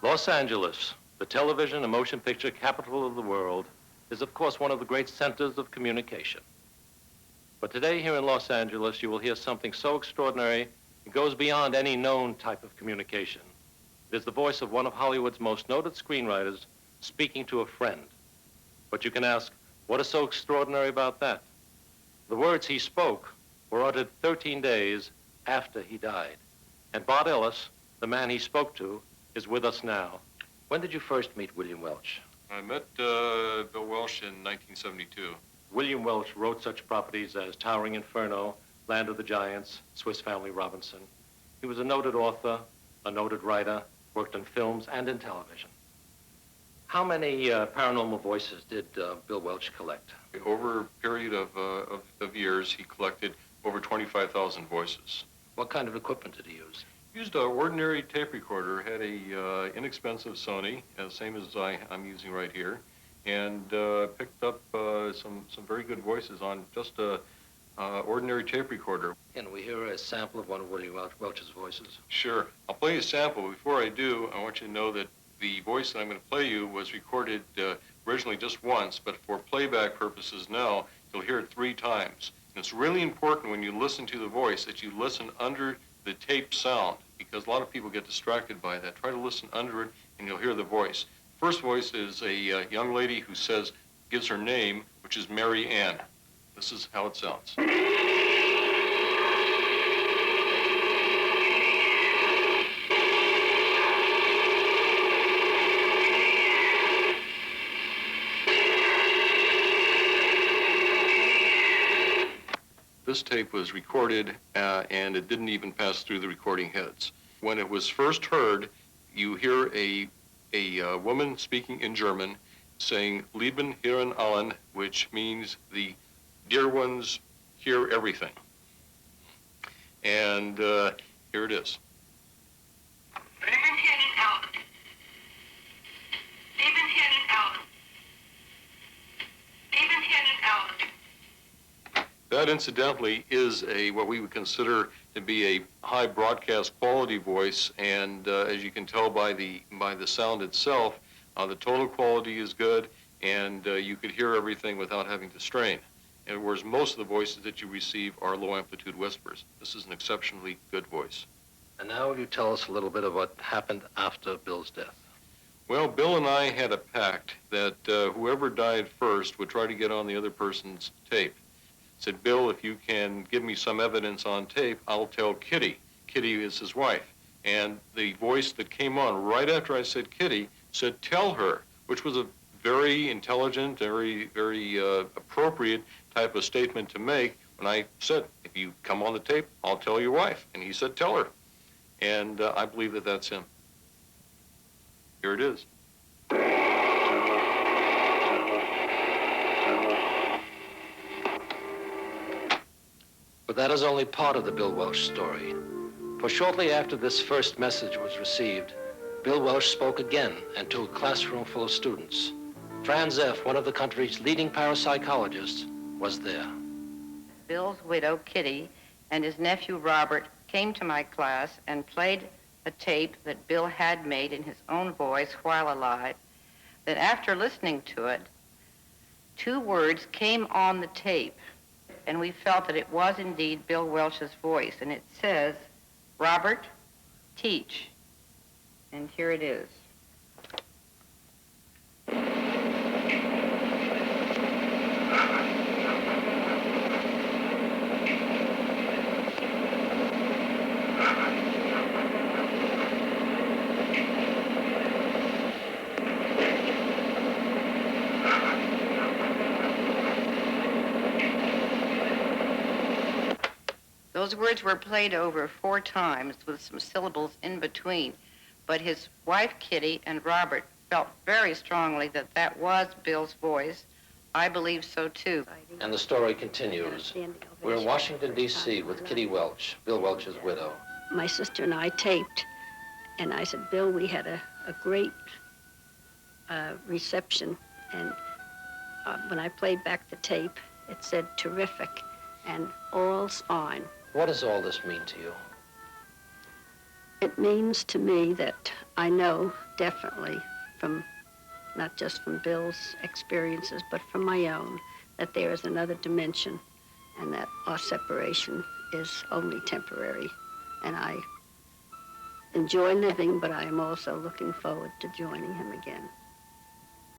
Los Angeles, the television and motion picture capital of the world, is of course one of the great centers of communication. But today here in Los Angeles, you will hear something so extraordinary, it goes beyond any known type of communication. It is the voice of one of Hollywood's most noted screenwriters speaking to a friend. But you can ask, what is so extraordinary about that? The words he spoke were uttered 13 days after he died. And Bart Ellis, the man he spoke to, is with us now. When did you first meet William Welch? I met Bill Welch in 1972. William Welch wrote such properties as Towering Inferno, Land of the Giants, Swiss Family Robinson. He was a noted author, a noted writer, worked in films and in television. How many paranormal voices did Bill Welch collect? Over a period of years, he collected over 25,000 voices. What kind of equipment did he use? He used an ordinary tape recorder, had a inexpensive Sony, same as I'm using right here, and picked up some very good voices on just a ordinary tape recorder. Can we hear a sample of one of William Welch's voices? Sure. I'll play a sample. Before I do, I want you to know that the voice that I'm going to play you was recorded originally just once, but for playback purposes now, you'll hear it 3 times. And it's really important when you listen to the voice that you listen under the tape sound, because a lot of people get distracted by that. Try to listen under it, and you'll hear the voice. First voice is a young lady who gives her name, which is Mary Ann. This is how it sounds. This tape was recorded, and it didn't even pass through the recording heads. When it was first heard, you hear a woman speaking in German saying, Lieben hören allen, which means the dear ones hear everything. And here it is. That, incidentally, is what we would consider to be a high broadcast quality voice, and as you can tell by the sound itself, the total quality is good, and you could hear everything without having to strain. And whereas most of the voices that you receive are low amplitude whispers, this is an exceptionally good voice. And now will you tell us a little bit of what happened after Bill's death? Well, Bill and I had a pact that whoever died first would try to get on the other person's tape. Said, Bill, if you can give me some evidence on tape, I'll tell Kitty. Kitty is his wife. And the voice that came on right after I said Kitty said, tell her, which was a very intelligent, very appropriate type of statement to make when I said, if you come on the tape, I'll tell your wife. And he said, tell her. And I believe that that's him. Here it is. But that is only part of the Bill Welch story. For shortly after this first message was received, Bill Welch spoke again and to a classroom full of students. Franz F., one of the country's leading parapsychologists, was there. Bill's widow, Kitty, and his nephew, Robert, came to my class and played a tape that Bill had made in his own voice while alive, that after listening to it, 2 words came on the tape, and we felt that it was indeed Bill Welch's voice, and it says, Robert, teach. And here it is. Those words were played over 4 times with some syllables in between, but his wife, Kitty, and Robert felt very strongly that that was Bill's voice. I believe so, too. And the story continues. We're in Washington, D.C. with Kitty Welch, Bill Welch's widow. My sister and I taped, and I said, Bill, we had a great reception, and when I played back the tape, it said terrific, and all's fine. What does all this mean to you? It means to me that I know definitely from, not just from Bill's experiences, but from my own, that there is another dimension and that our separation is only temporary. And I enjoy living, but I am also looking forward to joining him again.